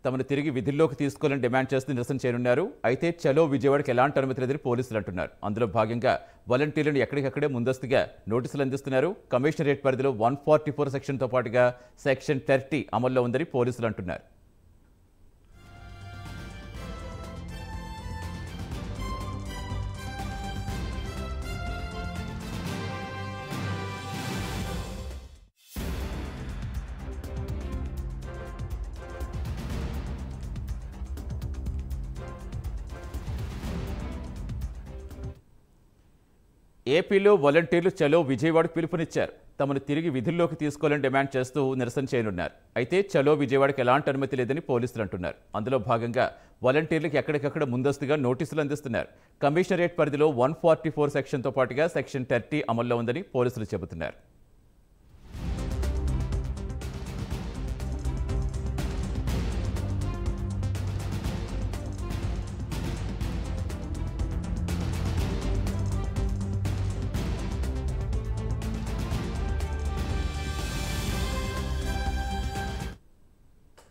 తమను తిరిగి విధుల్లోకి తీసుకోవాలని డిమాండ్ చేస్తూ నిరసన చేయనున్నారు. అయితే చలో విజయవాడకి ఎలాంటి అనుమతి లేదని పోలీసులు అంటున్నారు. అందులో భాగంగా వాలంటీర్లను ఎక్కడికక్కడే ముందస్తుగా నోటీసులు అందిస్తున్నారు. కమిషనరేట్ పరిధిలో 144 సెక్షన్తో పాటుగా సెక్షన్ 30 అమల్లో ఉందని పోలీసులు అంటున్నారు. ఏపీలో వాలంటీర్లు చలో విజయవాడకు పిలుపునిచ్చారు. తమను తిరిగి విధుల్లోకి తీసుకోవాలని డిమాండ్ చేస్తూ నిరసన చేయనున్నారు. అయితే చలో విజయవాడకి ఎలాంటి అనుమతి లేదని పోలీసులు అంటున్నారు. అందులో భాగంగా వాలంటీర్లకు ఎక్కడికక్కడ ముందస్తుగా నోటీసులు అందిస్తున్నారు. కమిషనరేట్ పరిధిలో 144 సెక్షన్తో పాటుగా సెక్షన్ 30 అమల్లో ఉందని పోలీసులు చెబుతున్నారు.